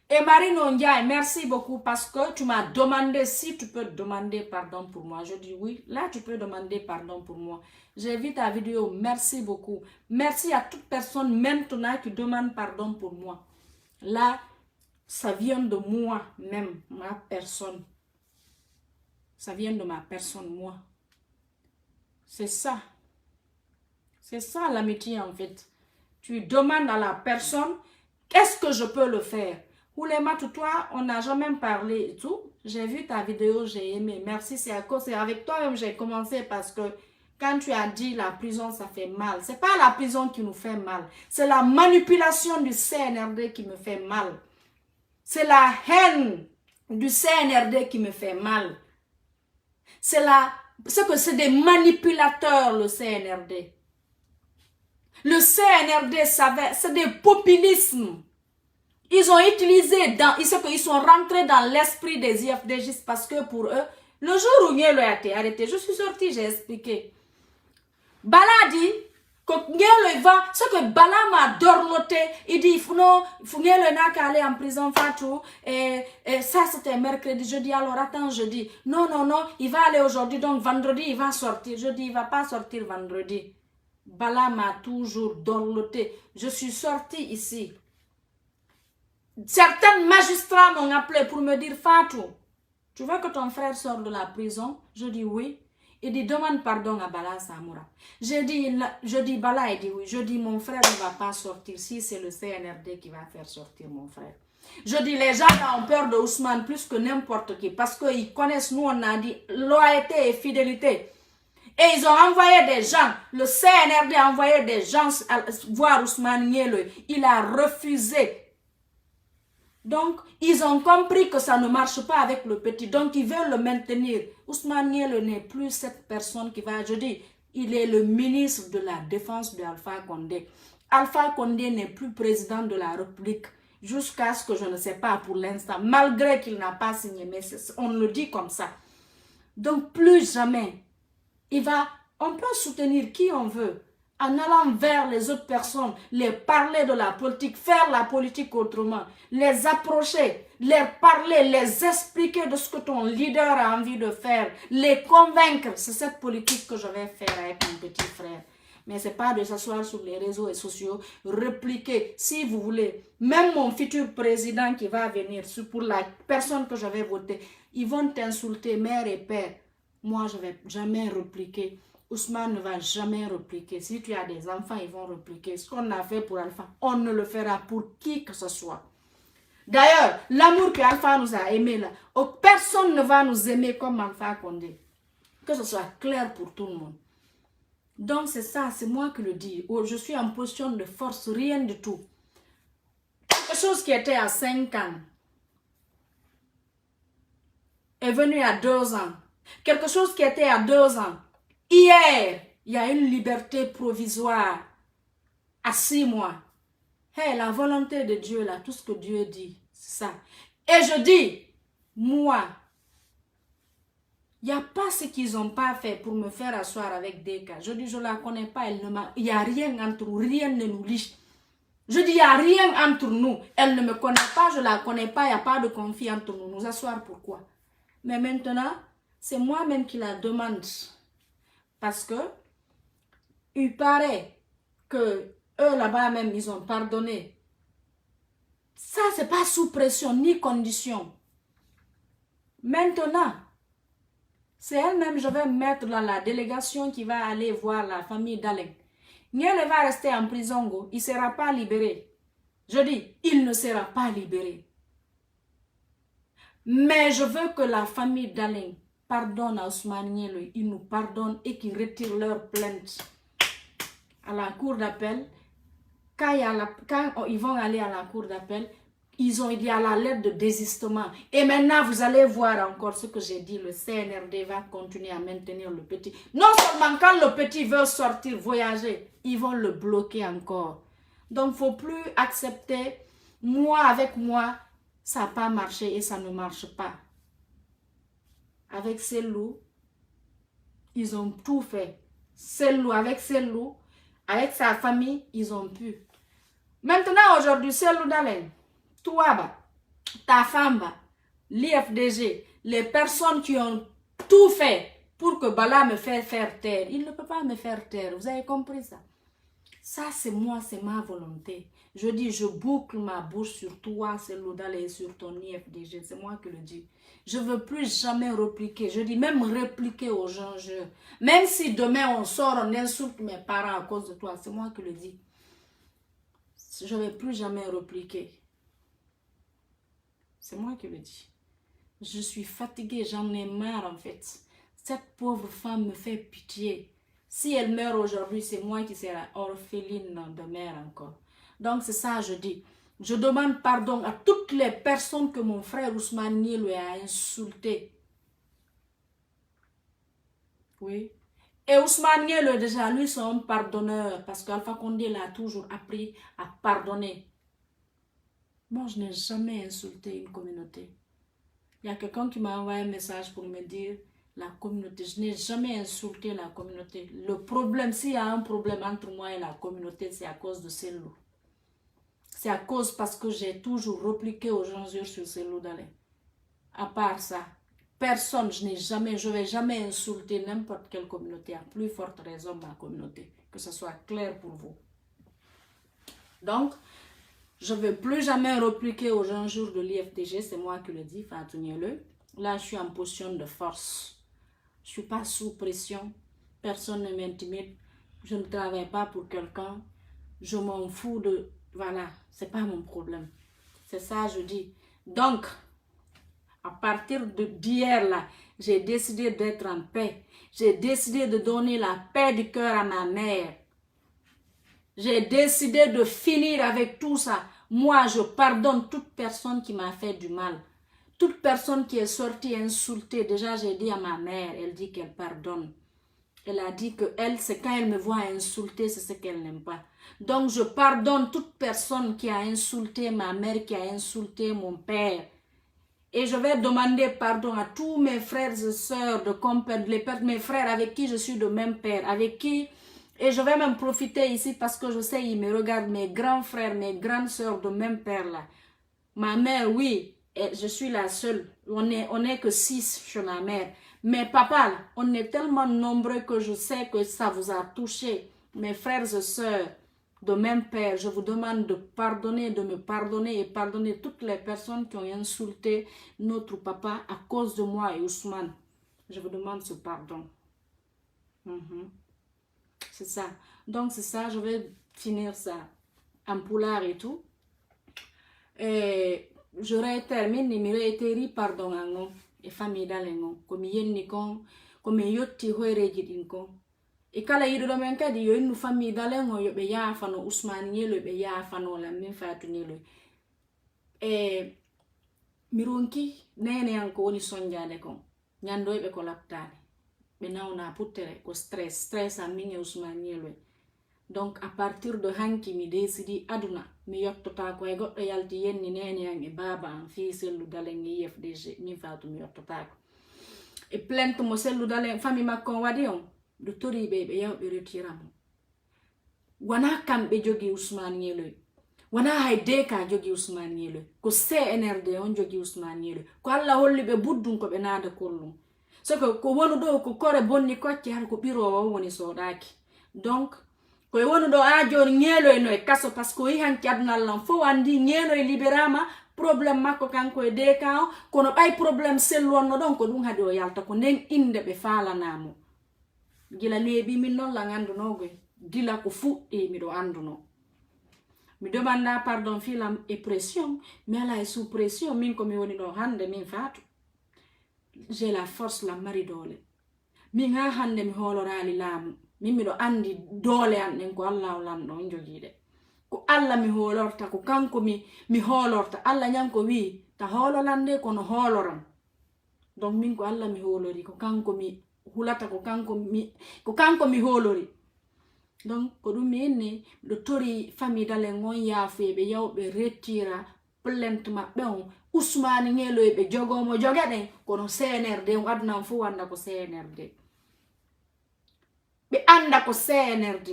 Speaker 1: Et Marie Nondiaye, merci beaucoup parce que tu m'as demandé si tu peux demander pardon pour moi. Je dis oui, là tu peux demander pardon pour moi. J'ai vu ta vidéo, merci beaucoup. Merci à toute personne maintenant qui demande pardon pour moi. Là, ça vient de moi même, ma personne. Ça vient de ma personne, moi. C'est ça. C'est ça l'amitié en fait. Tu demandes à la personne, est-ce que je peux le faire? Oulema, toi, on n'a jamais parlé et tout. J'ai vu ta vidéo, j'ai aimé. Merci, c'est avec toi-même j'ai commencé parce que quand tu as dit la prison, ça fait mal. C'est pas la prison qui nous fait mal. C'est la manipulation du CNRD qui me fait mal. C'est la haine du CNRD qui me fait mal. C'est des manipulateurs, le CNRD. Le CNRD, c'est des populismes. Ils ont utilisé, ils sont rentrés dans l'esprit des IFDJ parce que pour eux, le jour où Nielo a été arrêté, je suis sortie, j'ai expliqué. Bala dit que Nielo va, ce que Bala m'a dorloté, il dit, il faut Nielo n'a qu'à aller en prison, Fatou, et ça c'était mercredi, jeudi, alors attends, jeudi. Non, il va aller aujourd'hui, donc vendredi, il va sortir. Je dis, il ne va pas sortir vendredi. Bala m'a toujours dorloté. Je suis sortie ici. Certains magistrats m'ont appelé pour me dire, Fatou, tu veux que ton frère sorte de la prison? Je dis oui. Il dit, demande pardon à Bala Samoura. Je dis Bala, il dit oui. Je dis, mon frère ne va pas sortir si c'est le CNRD qui va faire sortir mon frère. Je dis, les gens là ont peur de Ousmane plus que n'importe qui parce qu'ils connaissent, nous on a dit, loyauté et fidélité. Et ils ont envoyé des gens, le CNRD a envoyé des gens voir Ousmane Nielo. Il a refusé. Donc, ils ont compris que ça ne marche pas avec le petit. Donc, ils veulent le maintenir. Ousmane Nielo n'est plus cette personne qui va... Je dis, il est le ministre de la défense de Alpha Condé. Alpha Condé n'est plus président de la République. Jusqu'à ce que je ne sais pas pour l'instant. Malgré qu'il n'a pas signé. Mais on le dit comme ça. Donc, plus jamais... On peut soutenir qui on veut en allant vers les autres personnes, les parler de la politique, faire la politique autrement, les approcher, leur parler, les expliquer de ce que ton leader a envie de faire, les convaincre. C'est cette politique que je vais faire avec mon petit frère. Mais ce n'est pas de s'asseoir sur les réseaux sociaux, répliquer. Si vous voulez, même mon futur président qui va venir, pour la personne que je vais voter, ils vont t'insulter, mère et père. Moi, je ne vais jamais répliquer. Ousmane ne va jamais répliquer. Si tu as des enfants, ils vont répliquer. Ce qu'on a fait pour Alpha, on ne le fera pour qui que ce soit. D'ailleurs, l'amour que Alpha nous a aimé là, personne ne va nous aimer comme Alpha Condé. Que ce soit clair pour tout le monde. Donc c'est ça, c'est moi qui le dis. Je suis en position de force, rien du tout. Quelque chose qui était à 5 ans est venu à 2 ans. Quelque chose qui était à 2 ans. Hier, il y a une liberté provisoire à 6 mois. Hey, la volonté de Dieu, là, tout ce que Dieu dit, c'est ça. Et je dis, moi, il n'y a pas ce qu'ils n'ont pas fait pour me faire asseoir avec des cas. Je dis, je ne la connais pas, il n'y a rien entre nous, rien ne nous lie. Je dis, il n'y a rien entre nous. Elle ne me connaît pas, je ne la connais pas, il n'y a pas de conflit entre nous. Nous asseoir pourquoi? Mais maintenant, c'est moi-même qui la demande. Parce que il paraît que eux là-bas même, ils ont pardonné. Ça, c'est pas sous pression ni condition. Maintenant, c'est elle-même, je vais mettre dans la délégation qui va aller voir la famille d'Alec. Niel va rester en prison, il ne sera pas libéré. Je dis, il ne sera pas libéré. Mais je veux que la famille d'Alain pardonne à Ousmane Niel, il nous pardonne et qu'il retire leur plainte à la cour d'appel. Quand ils vont aller à la cour d'appel, il y a la lettre de désistement. Et maintenant, vous allez voir encore ce que j'ai dit. Le CNRD va continuer à maintenir le petit. Non seulement quand le petit veut sortir, voyager, ils vont le bloquer encore. Donc, il ne faut plus accepter, moi avec moi, ça n'a pas marché et ça ne marche pas. Avec Cellou, ils ont tout fait. Avec Cellou, avec sa famille, ils ont pu. Maintenant, aujourd'hui, Cellou Dalein, toi, ta femme, l'IFDG, les personnes qui ont tout fait pour que Bala me fasse faire taire, il ne peut pas me faire taire. Vous avez compris ça? Ça, c'est moi, c'est ma volonté. Je dis, je boucle ma bouche sur toi, Cellou Dalein, et sur ton IFDG. C'est moi qui le dis. Je ne veux plus jamais répliquer. Je dis même répliquer aux gens. Même si demain on sort, on insulte mes parents à cause de toi, c'est moi qui le dis. Je ne vais plus jamais répliquer. C'est moi qui le dis. Je suis fatiguée, j'en ai marre en fait. Cette pauvre femme me fait pitié. Si elle meurt aujourd'hui, c'est moi qui serai orpheline de mère encore. Donc c'est ça je dis. Je demande pardon à toutes les personnes que mon frère Ousmane Niel lui a insultées. Oui. Et Ousmane Niel déjà, lui, c'est un pardonneur. Parce qu'Alpha Condé l'a toujours appris à pardonner. Moi, je n'ai jamais insulté une communauté. Il y a quelqu'un qui m'a envoyé un message pour me dire la communauté. Je n'ai jamais insulté la communauté. Le problème, s'il y a un problème entre moi et la communauté, c'est à cause de Cellou. C'est à cause parce que j'ai toujours répliqué aux gens sur Cellou Dalein. À part ça, personne, je ne vais jamais insulter n'importe quelle communauté. À plus forte raison ma communauté. Que ce soit clair pour vous. Donc, je ne vais plus jamais répliquer aux gens de l'IFDG, c'est moi qui le dis, Fatou Niel. Là, je suis en position de force. Je ne suis pas sous pression. Personne ne m'intimide. Je ne travaille pas pour quelqu'un. Je m'en fous de... Voilà, ce n'est pas mon problème. C'est ça, je dis. Donc, à partir d'hier, là, j'ai décidé d'être en paix. J'ai décidé de donner la paix du cœur à ma mère. J'ai décidé de finir avec tout ça. Moi, je pardonne toute personne qui m'a fait du mal. Toute personne qui est sortie insulter. Déjà, j'ai dit à ma mère, elle dit qu'elle pardonne. Elle a dit que elle, c'est quand elle me voit insulter, c'est ce qu'elle n'aime pas. Donc, je pardonne toute personne qui a insulté ma mère, qui a insulté mon père. Et je vais demander pardon à tous mes frères et sœurs de compagnie, mes frères avec qui je suis de même père, avec qui... Et je vais même profiter ici parce que je sais, ils me regardent, mes grands frères, mes grandes sœurs de même père là. Ma mère, oui, je suis la seule. On est que 6 chez ma mère. Mais papa, on est tellement nombreux que je sais que ça vous a touché. Mes frères et sœurs de même père, je vous demande de pardonner, de me pardonner et pardonner toutes les personnes qui ont insulté notre papa à cause de moi et Ousmane. Je vous demande ce pardon. C'est ça. Donc c'est ça, je vais finir ça en poulard et tout. Et j'aurais terminé, mais j'aurais été pardon à nous. Et famille d'alengo. Comme yen ni kon, comme yotti hoereji din kon. Et kala yido do men kadi yo inu famille d'alengo yo be ya fano Ousmane Niel be ya fano la min Fatou Niel. E mironki nene yanko woni sonjade kon. Nyando be ko laptane. Be nawna puttere ko stress a min e Ousmane Niel. Donc à partir de hanki mi décidi aduna mi yottota ko e goddo yalti yenni nene yang e baba an fi Cellou Dalein e IFDG min Fatou mi yottota ko. E plainte mo Cellou Dalein famille makko wadi on do tori be yawbe retiramo. Wana kambe jogi Ousmane Niel. wana hayde ka jogi Ousmane Yelo ko CNRD on jogi Ousmane Yelo ko alla holli be buddum ko be nada kollum so ko wonu do ko kore bonni kocce har ko biro woni sodaki donc ko wonu do a joni ngelo no e kaso parce que yi han cadnal lan fo andi ngelo e liberama problème makko kanko e de ka kono bay problème sellonno don ko dum hadi o yalta ko nden inde be falanamo gila lebi min non la nganduno go gila ko fuɗɗi mi do anduno mi demanda pardon filam e pression mais ala e sous pression min ko mi woni do hande min faatu j'ai la force la mari dole min ha hande mi holorali laamu min mi do andi dole an en ko Allah lando njogide ko Allah mi holorta ko kanko mi holorta Allah nyanko wi ta hololande kono holoram donc min ko Allah mi holori ko kanko mi hulata ko kanko mi holori donc ko dum minni do tori famille dale ngon yaafebe yawbe retira plainte mabbe on Ousmane Ngelo be jogomo jogade kono CNRD aduna fu wanda ko CNRD be anda ko CNRD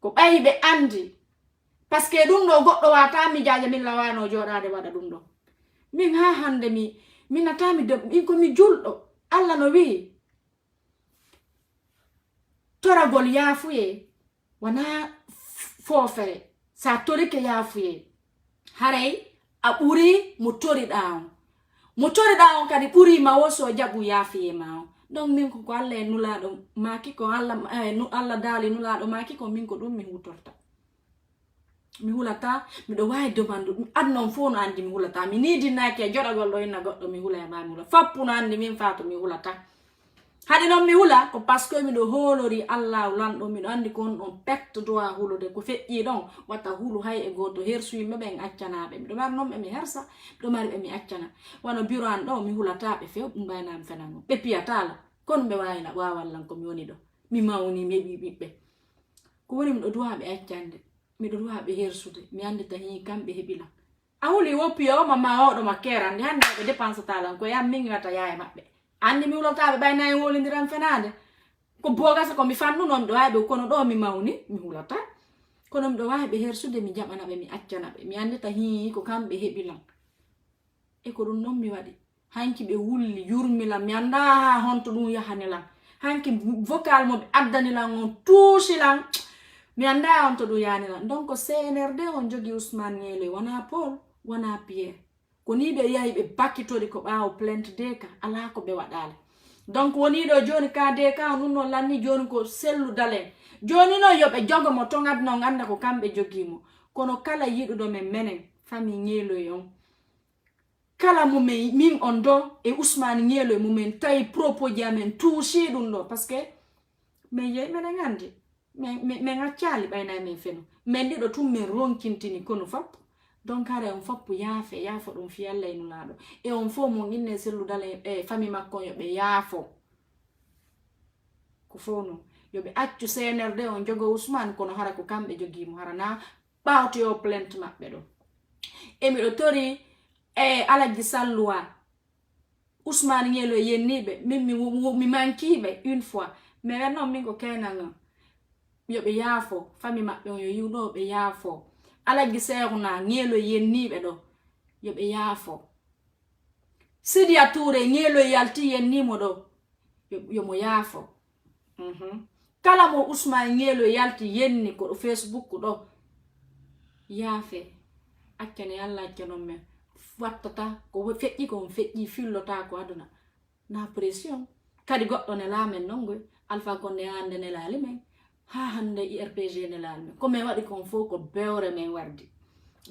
Speaker 1: ko bayi be andi parce que dum do goddo wata mi jaaje min lawano jodade wada dum do min ha hande mi natami de ko mi juldo Allah no wi toragol yaafuye wana fofere sa tori ke yaafuye haray a ɓuri mo tori ɗawon kadi ɓuri ma woso jaɓu yaafiye ma o donc min ko Allah e nulaɗo maki ko Allah daali nulaɗo maki ko min ko ɗum mi hutorta mi hulata miɗo wawi demandu adnon fo no andi mi hulata mi nidinaki e joɗagol ɗo inna goɗɗo mi hula e ma mi hula fappu no andi min fato mi hulata hade non mi hula ko parce que miɗo holori Allah lanɗo miɗo andi ko on ɗon pecte doit hulude ko feƴƴi ɗon watta hulu hay e goto hersuyiɓe ɓen accanaɓe miɗo mari non ɓe mi hersa miɗo mari ɓe mi accana wano bureau an ɗo mi hulataɓe few ɗum mbaynami fenano ɓe piyatala kono ɓe wawallan ko mi woni ɗo mi mawni mi heɓi ɓiɓɓe ko woni miɗo duwa ɓe accande miɗo duwa ɓe hersude mi andi tahi kamɓe heɓilan a huli woppiyo o mama oɗo ma kerande hande ɓe dépense talan ko yam min wata yaye maɓɓe andi mi hulotaɓe ɓayna en wolindiran fenade ko bogasa ko mi fannuno miɗo wawi ɓe kono ɗo mi mawni mi hulata kono miɗo wawi ɓe hersude mi jaɓanaɓe mi accanaɓe mi andita hi ko kamɓe heɓilan e ko ɗum non mi waɗi hanki ɓe wulli yurmilan mi anda ha honto ɗum yahanilan hanki vocal mo ɓe addanilan on tuusilan mi anda honto ɗum yanilan donc CNRD on jogi Ousmane Ngelo wona Paul wona Pierre ko ni ɓe yahi ɓe bakkitori ko ɓawo plainte deka ala ko ɓe waɗali donc woni ɗo joni ka deka nun non lanni joni ko sellu dalen joni no yoɓe jogomo to gadno ganda ko kamɓe jogimo kono kala yiɗuɗo men menen famille Ngelo on kala mumen min on do e Ousmane Ngelo mumen tawi propos ji amen touché ɗum ɗo parce que min yeyi menen andi min accali ɓayna min feno min ɗiɗo tum min ronkintini kono fop donc hare on foppu yaafo ɗum fi Allah e nulaɗo e on fo mon inne selludale e famille makko yoɓe yaafo ko fo non yoɓe accu CNRD on jogo Ousmane kono hara ko kamɓe jogimo hara na ɓawtoyo plainte maɓɓe ɗo e miɗo tori e Alaji Salluwa Ousmane Ngelo yenniɓe min mi mankiɓe une fois mais non min ko kenan yoɓe yaafo famille maɓɓe on yo yiwɗo ɓe yaafo Alaji Seeruna Ngelo yenniɓe ɗo yoɓe yaafo Sidia Touré Ngelo yalti yennimo ɗo yomo yaafo kala mo Ousmane Ngelo yalti yenni ko ɗo Facebook ɗo yaafe accane Allah accanon men wattata ko feƴƴi ko feƴƴi fillota ko aduna na pression kadi goɗɗo ne laamen non goy Alpha Condé hande ne laali men ha hande IRPG ne laali men ko min waɗi kon fof ko bewre men wardi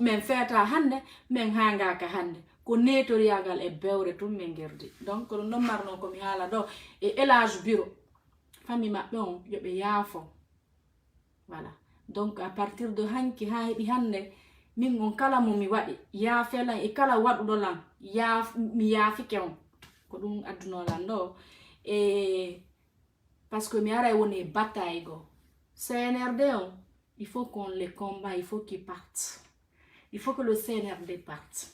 Speaker 1: min feeta hande min hangaka hande ko netoriyagal e bewre tum min gerdi donc ɗum ɗon marno komi haala ɗo e élage bureau famille maɓɓe on yoɓe yaafo voilà donc à partir de hanki ha heɓi hande min on kala mo mi waɗi yaafelan e kala waɗuɗolan mi yaafike on ko ɗum addunolan ɗo e parce que mi ara e woni e bataille go CNRD on il faut qu'on les combat, il faut qu'ils partent, il faut que le CNRD parte.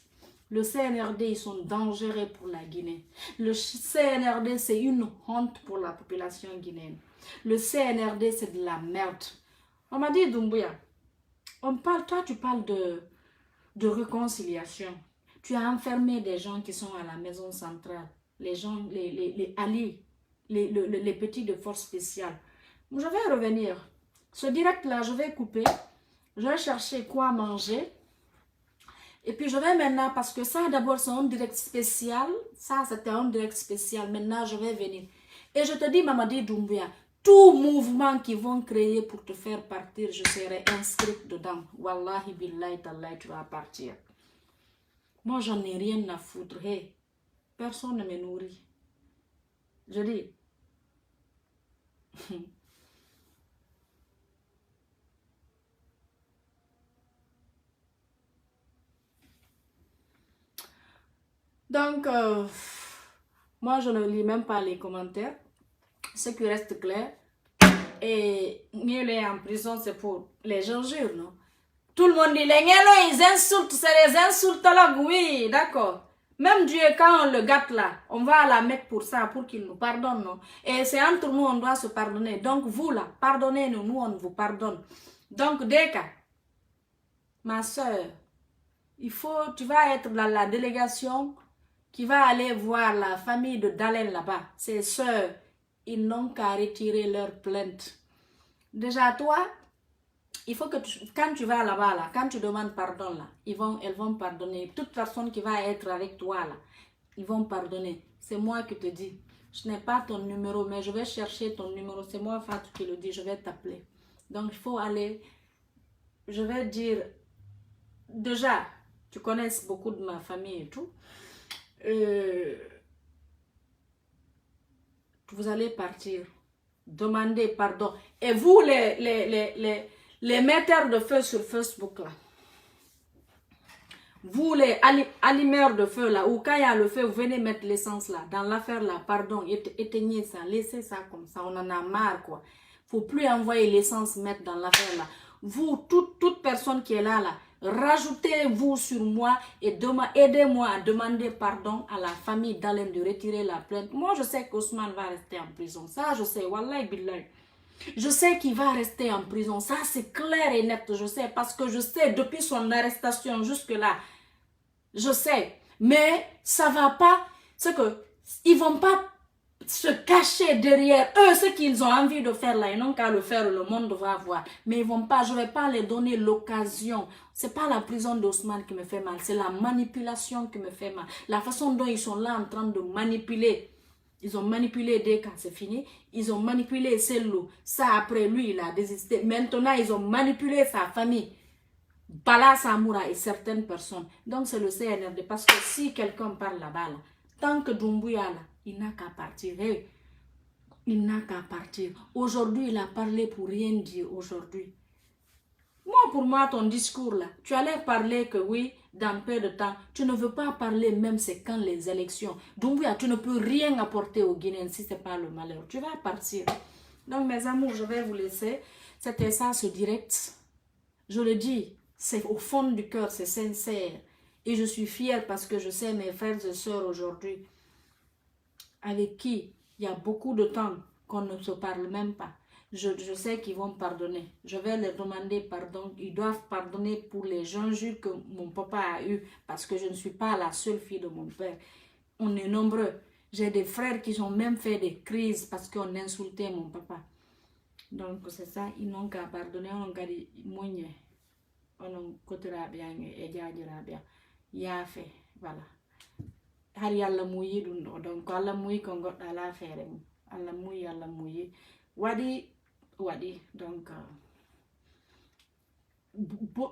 Speaker 1: Le CNRD, ils sont dangereux pour la Guinée. Le CNRD, c'est une honte pour la population guinéenne. Le CNRD, c'est de la merde. On m'a dit, Doumbouya, on parle, toi tu parles de réconciliation. Tu as enfermé des gens qui sont à la maison centrale. Les gens, les alliés, les petits de force spéciale. Je vais revenir. Ce direct-là, je vais couper. Je vais chercher quoi manger. Et puis je vais maintenant, parce que ça d'abord c'est un direct spécial. Ça c'était un direct spécial. Maintenant je vais venir. Et je te dis Mamadi Doumbouya, tout mouvement qu'ils vont créer pour te faire partir, je serai inscrite dedans. Wallahi billahi tallahi, tu vas partir. Moi j'en ai rien à foutre. Hey, personne ne me nourrit. Je dis. Donc, moi, je ne lis même pas les commentaires. Ce qui reste clair. Et mieux est en prison, c'est pour les injures, non? Tout le monde dit, les Ngélo, ils insultent, c'est les insultologues, oui, d'accord. Même Dieu, quand on le gâte là, on va à la Mecque pour ça, pour qu'il nous pardonne, non? Et c'est entre nous, on doit se pardonner. Donc, vous là, pardonnez-nous, nous, on vous pardonne. Donc, Deka, ma soeur, tu vas être dans la délégation qui va aller voir la famille de Dalen là-bas. Ses soeurs, ils n'ont qu'à retirer leur plainte. Déjà, toi, il faut que quand tu vas là-bas, là, quand tu demandes pardon, là, elles vont pardonner. Toute personne qui va être avec toi, là, ils vont pardonner. C'est moi qui te dis. Je n'ai pas ton numéro, mais je vais chercher ton numéro. C'est moi, Fatou, qui le dis. Je vais t'appeler. Donc, il faut aller. Je vais dire. Déjà, tu connais beaucoup de ma famille et tout. Vous allez partir. Demandez pardon. Et vous, les metteurs de feu sur Facebook, là. Vous, les allumeurs de feu, là, ou quand il y a le feu, vous venez mettre l'essence, là. Dans l'affaire, là, pardon, éteignez ça. Laissez ça comme ça. On en a marre, quoi. Faut plus envoyer l'essence mettre dans l'affaire, là. Vous, toute personne qui est là, là, rajoutez-vous sur moi et aidez-moi à demander pardon à la famille d'Alain de retirer la plainte. Moi, je sais qu'Ousmane va rester en prison. Ça, je sais. Wallahi billahi. Je sais qu'il va rester en prison. Ça, c'est clair et net. Je sais. Parce que je sais, depuis son arrestation jusque-là, je sais. Mais ça va pas. C'est que ils vont pas se cacher derrière eux, ce qu'ils ont envie de faire là, ils n'ont qu'à le faire, le monde va voir. Mais ils vont pas, je vais pas les donner l'occasion. C'est pas la prison d'Ousmane qui me fait mal, c'est la manipulation qui me fait mal. La façon dont ils sont là en train de manipuler. Ils ont manipulé Deka, c'est fini. Ils ont manipulé Sello. Ça, après lui, il a désisté. Maintenant, ils ont manipulé sa famille. Bala Samoura et certaines personnes. Donc, c'est le CNRD. Parce que si quelqu'un parle là-bas, là, tant que Doumbouya là, il n'a qu'à partir. Hey, il n'a qu'à partir. Aujourd'hui, il a parlé pour rien dire aujourd'hui. Moi, pour moi, ton discours là, tu allais parler que oui, dans peu de temps, tu ne veux pas parler même c'est quand les élections. Doumbouya, tu ne peux rien apporter aux Guinéens si ce n'est pas le malheur. Tu vas partir. Donc, mes amours, je vais vous laisser. C'était ça, ce direct. Je le dis, c'est au fond du cœur, c'est sincère. Et je suis fière parce que je sais mes frères et sœurs aujourd'hui, avec qui il y a beaucoup de temps qu'on ne se parle même pas. Je sais qu'ils vont pardonner. Je vais leur demander pardon. Ils doivent pardonner pour les injures que mon papa a eues. Parce que je ne suis pas la seule fille de mon père. On est nombreux. J'ai des frères qui ont même fait des crises parce qu'on insultait mon papa. Donc c'est ça. Ils n'ont qu'à pardonner. On a dit, on a bien et bien. Il a fait. Voilà. Har yalla muyi ɗum ɗo donc Allah muyi ko goɗɗo ala feere mum Allah muyi waɗi donc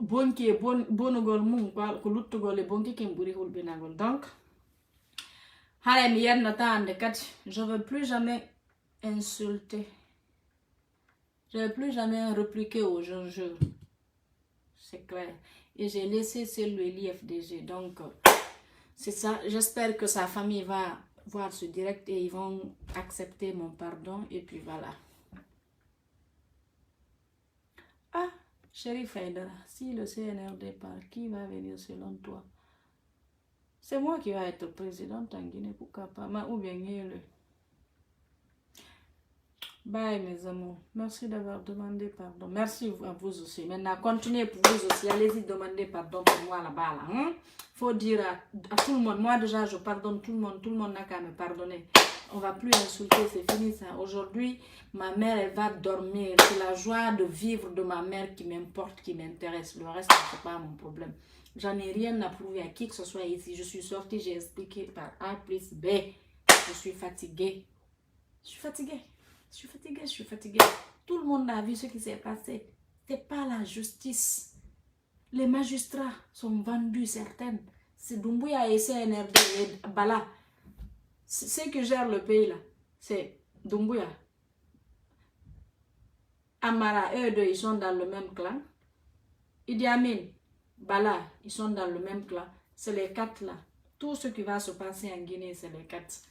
Speaker 1: bonki e bonugol mum ko luttugol e bonki ken ɓuri hulɓinagol donc hare mi yennata ande kadi je veux plus jamais insulter, je veux plus jamais répliquer aux gens, c'est clair, et j'ai laissé celui l'IFDG donc c'est ça, j'espère que sa famille va voir ce direct et ils vont accepter mon pardon et puis voilà. Ah, Chérif Haïdara, si le CNRD part, qui va venir selon toi? C'est moi qui vais être présidente en Guinée, pourquoi pas? Ou bien le. Bye mes amours. Merci d'avoir demandé pardon. Merci à vous aussi. Maintenant, continuez pour vous aussi. Allez-y demander pardon pour moi là-bas. Là, hein? Faut dire à tout le monde. Moi déjà, je pardonne tout le monde. Tout le monde n'a qu'à me pardonner. On va plus insulter, c'est fini ça. Aujourd'hui, ma mère, elle va dormir. C'est la joie de vivre de ma mère qui m'importe, qui m'intéresse. Le reste, c'est pas mon problème. J'en ai rien à prouver à qui que ce soit ici. Je suis sortie, j'ai expliqué par A plus B. Je suis fatiguée. Je suis fatiguée. Je suis fatiguée, je suis fatiguée. Tout le monde a vu ce qui s'est passé. C'est pas la justice. Les magistrats sont vendus, certaines. C'est Doumbouya et CNRD et Bala. Ceux qui gèrent le pays là, c'est Doumbouya. Amara, eux deux, ils sont dans le même clan. Idi Amin, Bala, ils sont dans le même clan. C'est les quatre là. Tout ce qui va se passer en Guinée, c'est les quatre.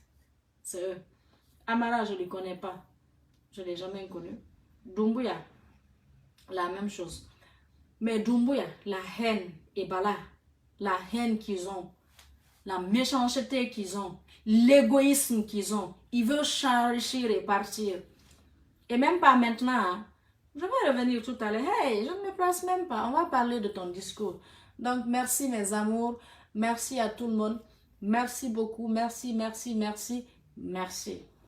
Speaker 1: C'est eux. Amara, je ne les connais pas. Je ne l'ai jamais connu. Doumbouya, la même chose. Mais Doumbouya, la haine et Bala, la haine qu'ils ont, la méchanceté qu'ils ont, l'égoïsme qu'ils ont, ils veulent s'enrichir et partir. Et même pas maintenant. Hein. Je vais revenir tout à l'heure. Hey, je ne me place même pas. On va parler de ton discours. Donc, merci mes amours. Merci à tout le monde. Merci beaucoup. Merci, merci, merci, merci.